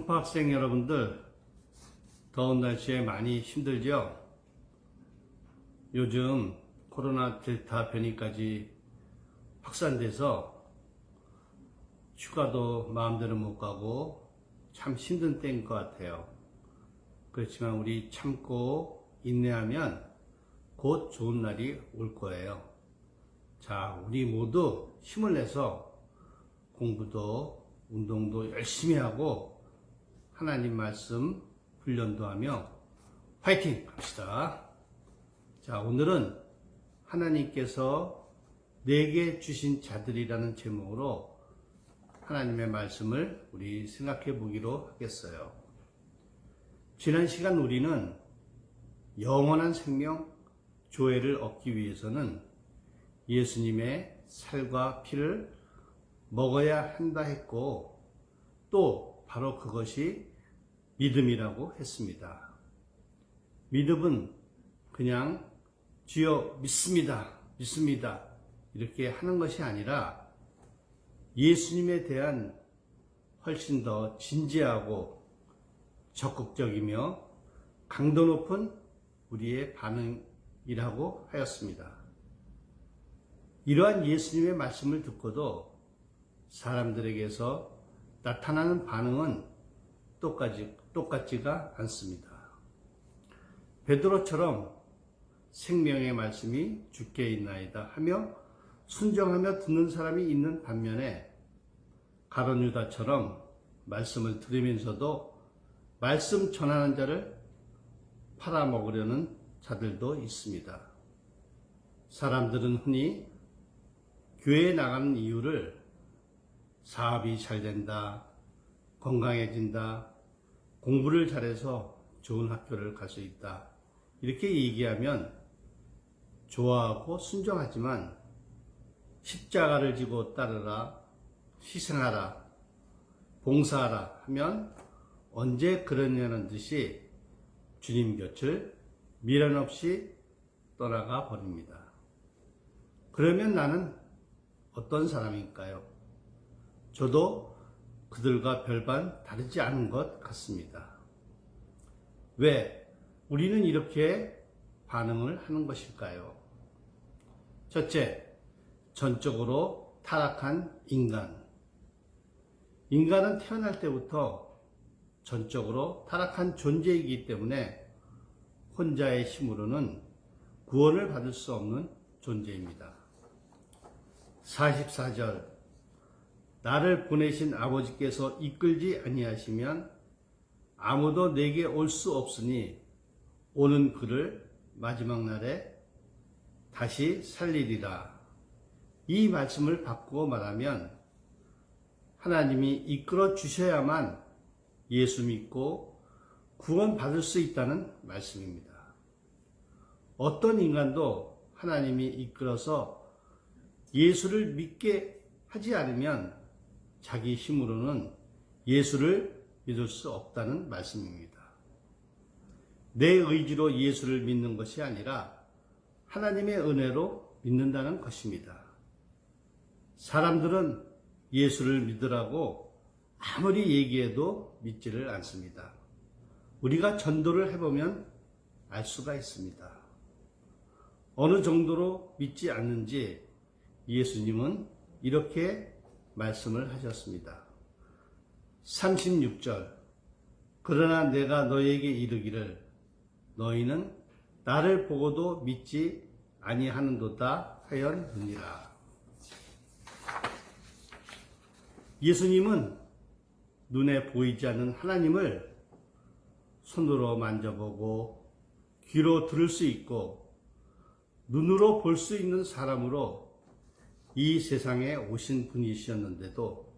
공파 학생 여러분들, 더운 날씨에 많이 힘들죠? 요즘 코로나 델타 변이까지 확산돼서 휴가도 마음대로 못 가고 참 힘든 때인 것 같아요. 그렇지만 우리 참고 인내하면 곧 좋은 날이 올 거예요. 자, 우리 모두 힘을 내서 공부도 운동도 열심히 하고 하나님 말씀 훈련도 하며 화이팅 합시다. 자, 오늘은 하나님께서 내게 주신 자들이라는 제목으로 하나님의 말씀을 우리 생각해 보기로 하겠어요. 지난 시간 우리는 영원한 생명 조회를 얻기 위해서는 예수님의 살과 피를 먹어야 한다 했고, 또 바로 그것이 믿음이라고 했습니다. 믿음은 그냥 주여 믿습니다, 믿습니다 이렇게 하는 것이 아니라 예수님에 대한 훨씬 더 진지하고 적극적이며 강도 높은 우리의 반응이라고 하였습니다. 이러한 예수님의 말씀을 듣고도 사람들에게서 나타나는 반응은 똑같지가 않습니다. 베드로처럼 생명의 말씀이 주께 있나이다 하며 순종하며 듣는 사람이 있는 반면에 가룟 유다처럼 말씀을 들으면서도 말씀 전하는 자를 팔아먹으려는 자들도 있습니다. 사람들은 흔히 교회에 나가는 이유를 사업이 잘 된다, 건강해진다, 공부를 잘해서 좋은 학교를 갈 수 있다 이렇게 얘기하면 좋아하고 순종하지만 십자가를 지고 따르라, 희생하라, 봉사하라 하면 언제 그러냐는 듯이 주님 곁을 미련 없이 떠나가 버립니다. 그러면 나는 어떤 사람일까요? 저도 그들과 별반 다르지 않은 것 같습니다. 왜 우리는 이렇게 반응을 하는 것일까요? 첫째, 전적으로 타락한 인간. 인간은 태어날 때부터 전적으로 타락한 존재이기 때문에 혼자의 힘으로는 구원을 받을 수 없는 존재입니다. 44절, 나를 보내신 아버지께서 이끌지 아니하시면 아무도 내게 올 수 없으니 오는 그를 마지막 날에 다시 살리리라. 이 말씀을 바꾸어 말하면 하나님이 이끌어 주셔야만 예수 믿고 구원 받을 수 있다는 말씀입니다. 어떤 인간도 하나님이 이끌어서 예수를 믿게 하지 않으면 자기 힘으로는 예수를 믿을 수 없다는 말씀입니다. 내 의지로 예수를 믿는 것이 아니라 하나님의 은혜로 믿는다는 것입니다. 사람들은 예수를 믿으라고 아무리 얘기해도 믿지를 않습니다. 우리가 전도를 해보면 알 수가 있습니다. 어느 정도로 믿지 않는지 예수님은 이렇게 말씀을 하셨습니다. 36절, 그러나 내가 너에게 이르기를 너희는 나를 보고도 믿지 아니하는도다 하였느니라. 예수님은 눈에 보이지 않는 하나님을 손으로 만져보고 귀로 들을 수 있고 눈으로 볼 수 있는 사람으로 이 세상에 오신 분이셨는데도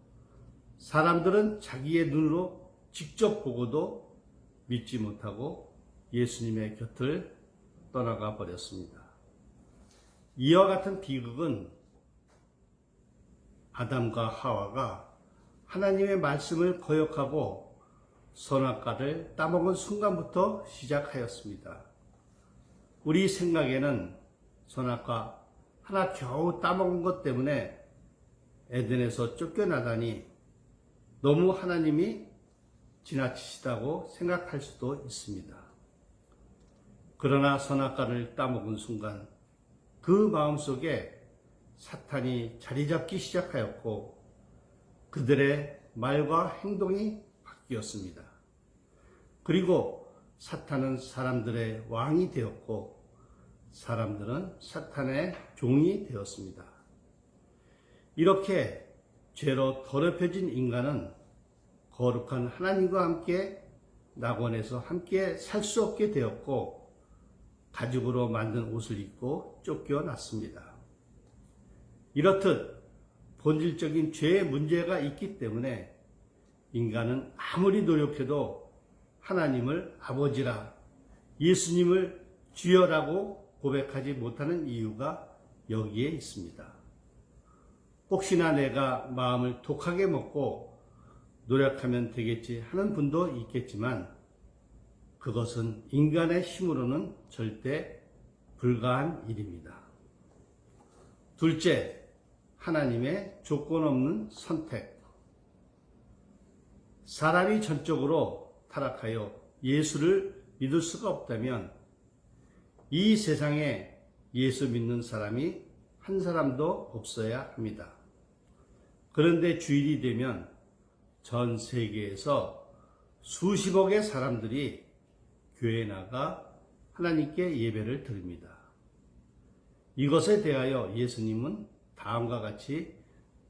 사람들은 자기의 눈으로 직접 보고도 믿지 못하고 예수님의 곁을 떠나가 버렸습니다. 이와 같은 비극은 아담과 하와가 하나님의 말씀을 거역하고 선악과를 따먹은 순간부터 시작하였습니다. 우리 생각에는 선악과 하나 겨우 따먹은 것 때문에 에덴에서 쫓겨나다니 너무 하나님이 지나치시다고 생각할 수도 있습니다. 그러나 선악과를 따먹은 순간 그 마음속에 사탄이 자리 잡기 시작하였고 그들의 말과 행동이 바뀌었습니다. 그리고 사탄은 사람들의 왕이 되었고 사람들은 사탄의 종이 되었습니다. 이렇게 죄로 더럽혀진 인간은 거룩한 하나님과 함께 낙원에서 함께 살 수 없게 되었고 가죽으로 만든 옷을 입고 쫓겨났습니다. 이렇듯 본질적인 죄의 문제가 있기 때문에 인간은 아무리 노력해도 하나님을 아버지라 예수님을 주여라고 고백하지 못하는 이유가 여기에 있습니다. 혹시나 내가 마음을 독하게 먹고 노력하면 되겠지 하는 분도 있겠지만 그것은 인간의 힘으로는 절대 불가한 일입니다. 둘째, 하나님의 조건 없는 선택. 사람이 전적으로 타락하여 예수를 믿을 수가 없다면 이 세상에 예수 믿는 사람이 한 사람도 없어야 합니다. 그런데 주일이 되면 전 세계에서 수십억의 사람들이 교회에 나가 하나님께 예배를 드립니다. 이것에 대하여 예수님은 다음과 같이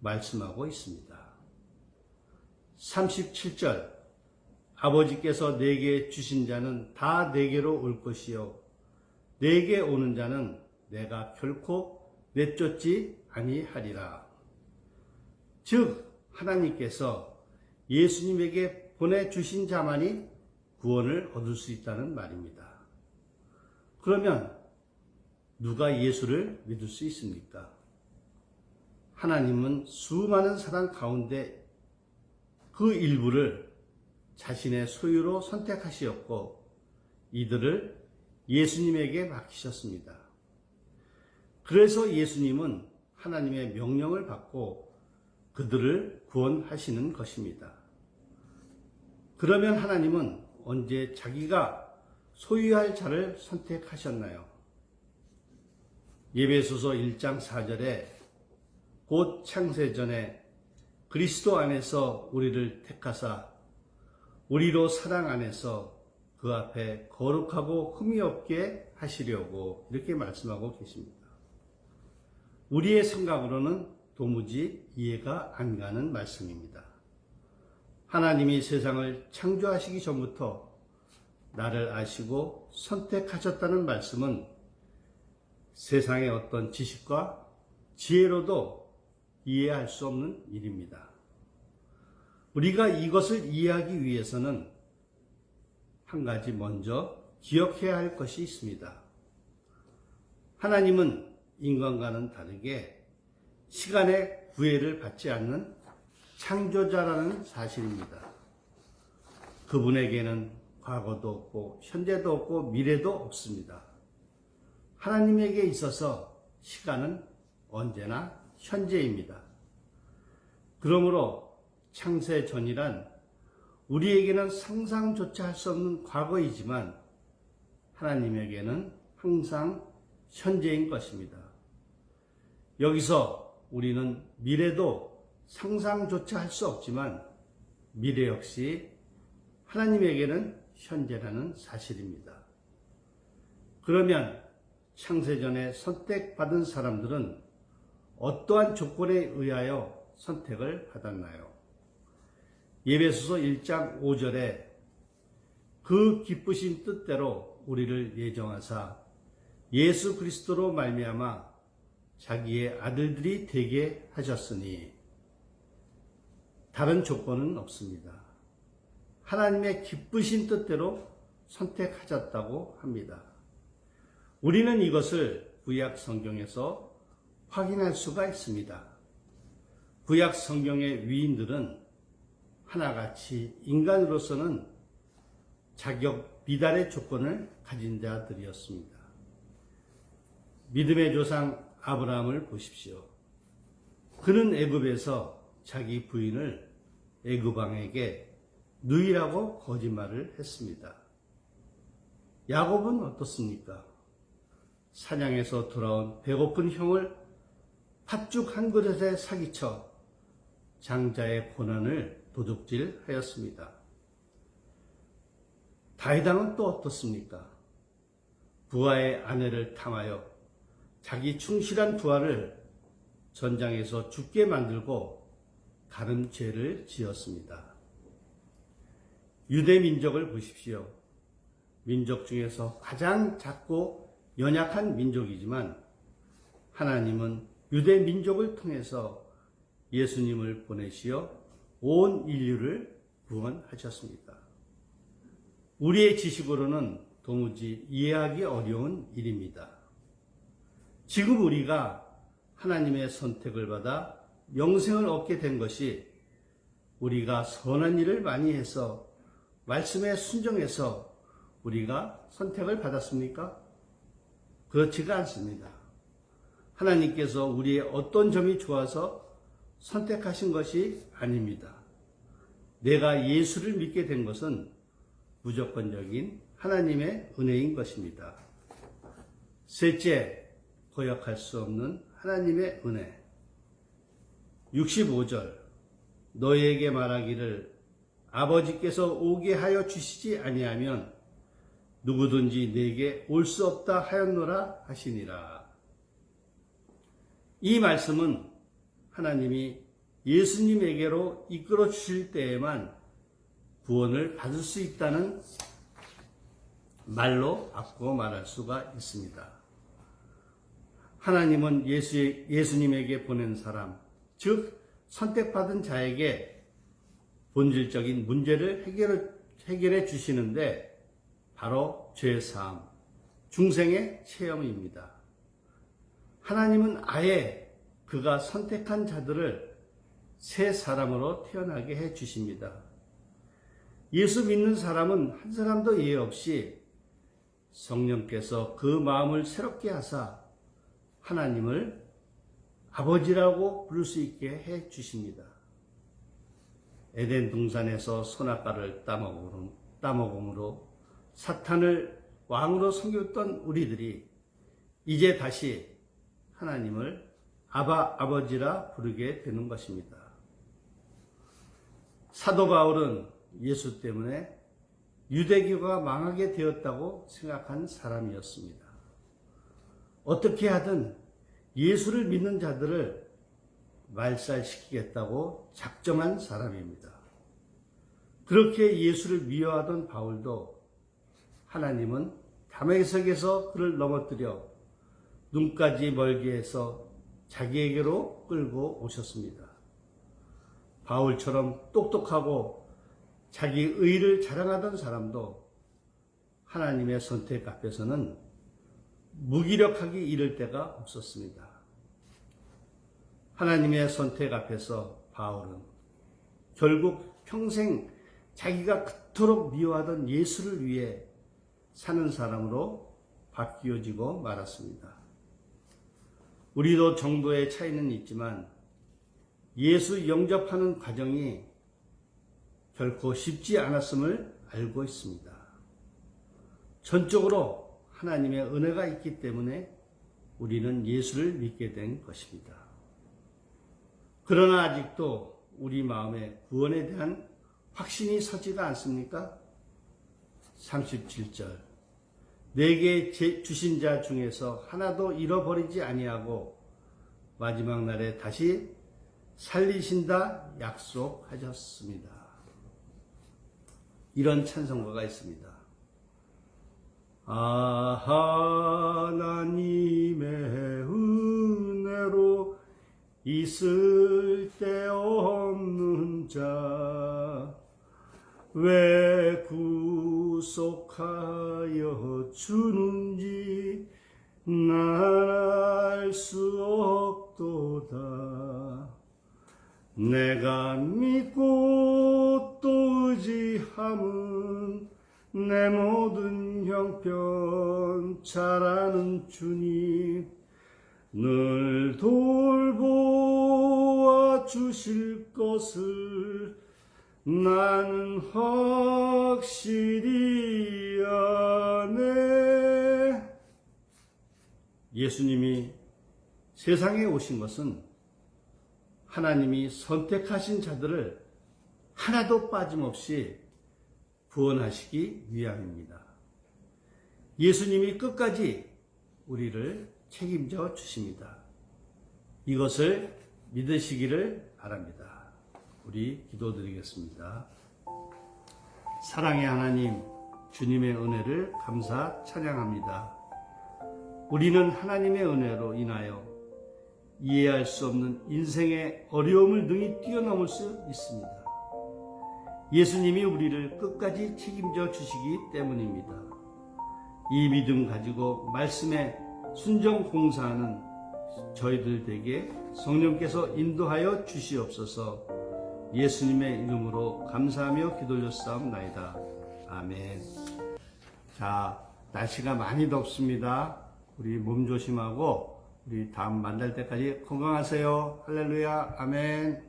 말씀하고 있습니다. 37절 아버지께서 내게 주신 자는 다 내게로 올 것이요 내게 오는 자는 내가 결코 내쫓지 아니하리라. 즉 하나님께서 예수님에게 보내주신 자만이 구원을 얻을 수 있다는 말입니다. 그러면 누가 예수를 믿을 수 있습니까? 하나님은 수많은 사람 가운데 그 일부를 자신의 소유로 선택하시었고 이들을 예수님에게 맡기셨습니다. 그래서 예수님은 하나님의 명령을 받고 그들을 구원하시는 것입니다. 그러면 하나님은 언제 자기가 소유할 자를 선택하셨나요? 에베소서 1장 4절에 곧 창세전에 그리스도 안에서 우리를 택하사 우리로 사랑 안에서 그 앞에 거룩하고 흠이 없게 하시려고 이렇게 말씀하고 계십니다. 우리의 생각으로는 도무지 이해가 안 가는 말씀입니다. 하나님이 세상을 창조하시기 전부터 나를 아시고 선택하셨다는 말씀은 세상의 어떤 지식과 지혜로도 이해할 수 없는 일입니다. 우리가 이것을 이해하기 위해서는 한 가지 먼저 기억해야 할 것이 있습니다. 하나님은 인간과는 다르게 시간의 구애를 받지 않는 창조자라는 사실입니다. 그분에게는 과거도 없고 현재도 없고 미래도 없습니다. 하나님에게 있어서 시간은 언제나 현재입니다. 그러므로 창세 전이란 우리에게는 상상조차 할 수 없는 과거이지만 하나님에게는 항상 현재인 것입니다. 여기서 우리는 미래도 상상조차 할 수 없지만 미래 역시 하나님에게는 현재라는 사실입니다. 그러면 창세전에 선택받은 사람들은 어떠한 조건에 의하여 선택을 받았나요? 에베소서 1장 5절에 그 기쁘신 뜻대로 우리를 예정하사 예수 그리스도로 말미암아 자기의 아들들이 되게 하셨으니 다른 조건은 없습니다. 하나님의 기쁘신 뜻대로 선택하셨다고 합니다. 우리는 이것을 구약 성경에서 확인할 수가 있습니다. 구약 성경의 위인들은 하나같이 인간으로서는 자격 미달의 조건을 가진 자들이었습니다. 믿음의 조상 아브라함을 보십시오. 그는 애굽에서 자기 부인을 애굽 왕에게 누이라고 거짓말을 했습니다. 야곱은 어떻습니까? 사냥에서 돌아온 배고픈 형을 팥죽 한 그릇에 사기쳐 장자의 고난을 도둑질하였습니다. 다윗왕은 또 어떻습니까? 부하의 아내를 탐하여 자기 충실한 부하를 전장에서 죽게 만들고 다른 죄를 지었습니다. 유대 민족을 보십시오. 민족 중에서 가장 작고 연약한 민족이지만 하나님은 유대 민족을 통해서 예수님을 보내시어 온 인류를 구원하셨습니다. 우리의 지식으로는 도무지 이해하기 어려운 일입니다. 지금 우리가 하나님의 선택을 받아 영생을 얻게 된 것이 우리가 선한 일을 많이 해서 말씀에 순종해서 우리가 선택을 받았습니까? 그렇지가 않습니다. 하나님께서 우리의 어떤 점이 좋아서 선택하신 것이 아닙니다. 내가 예수를 믿게 된 것은 무조건적인 하나님의 은혜인 것입니다. 셋째, 거역할 수 없는 하나님의 은혜. 65절, 너희에게 말하기를 아버지께서 오게 하여 주시지 아니하면 누구든지 내게 올 수 없다 하였노라 하시니라. 이 말씀은 하나님이 예수님에게로 이끌어 주실 때에만 구원을 받을 수 있다는 말로 바꾸어 말할 수가 있습니다. 하나님은 예수님에게 보낸 사람, 즉 선택받은 자에게 본질적인 문제를 해결해 주시는데 바로 죄사함, 중생의 체험입니다. 하나님은 아예 그가 선택한 자들을 새 사람으로 태어나게 해 주십니다. 예수 믿는 사람은 한 사람도 예외 없이 성령께서 그 마음을 새롭게 하사 하나님을 아버지라고 부를 수 있게 해 주십니다. 에덴 동산에서 선악과를 따먹음으로 사탄을 왕으로 섬겼던 우리들이 이제 다시 하나님을 아버지라 부르게 되는 것입니다. 사도 바울은 예수 때문에 유대교가 망하게 되었다고 생각한 사람이었습니다. 어떻게 하든 예수를 믿는 자들을 말살시키겠다고 작정한 사람입니다. 그렇게 예수를 미워하던 바울도 하나님은 다메섹에서 그를 넘어뜨려 눈까지 멀게 해서 자기에게로 끌고 오셨습니다. 바울처럼 똑똑하고 자기 의를 자랑하던 사람도 하나님의 선택 앞에서는 무기력하기 이를 데가 없었습니다. 하나님의 선택 앞에서 바울은 결국 평생 자기가 그토록 미워하던 예수를 위해 사는 사람으로 바뀌어지고 말았습니다. 우리도 정도의 차이는 있지만 예수 영접하는 과정이 결코 쉽지 않았음을 알고 있습니다. 전적으로 하나님의 은혜가 있기 때문에 우리는 예수를 믿게 된 것입니다. 그러나 아직도 우리 마음에 구원에 대한 확신이 서지가 않습니까? 37절, 내게 주신 자 중에서 하나도 잃어버리지 아니하고 마지막 날에 다시 살리신다 약속하셨습니다. 이런 찬송가가 있습니다. 하나님의 은혜로 있을 데 없는 자, 왜 구속하여 주는지 난 알 수 없도다. 내가 믿고 또 의지함은 내 모든 형편 잘 아는 주님, 늘 돌보아 주실 것을 나는 확실히 아네. 예수님이 세상에 오신 것은 하나님이 선택하신 자들을 하나도 빠짐없이 구원하시기 위함입니다. 예수님이 끝까지 우리를 책임져 주십니다. 이것을 믿으시기를 바랍니다. 우리 기도드리겠습니다. 사랑의 하나님, 주님의 은혜를 감사 찬양합니다. 우리는 하나님의 은혜로 인하여 이해할 수 없는 인생의 어려움을 능히 뛰어넘을 수 있습니다. 예수님이 우리를 끝까지 책임져 주시기 때문입니다. 이 믿음 가지고 말씀에 순종 공사하는 저희들 에게 성령께서 인도하여 주시옵소서. 예수님의 이름으로 감사하며 기도드렸사옵나이다. 아멘. 자, 날씨가 많이 덥습니다. 우리 몸 조심하고 우리 다음 만날 때까지 건강하세요. 할렐루야. 아멘.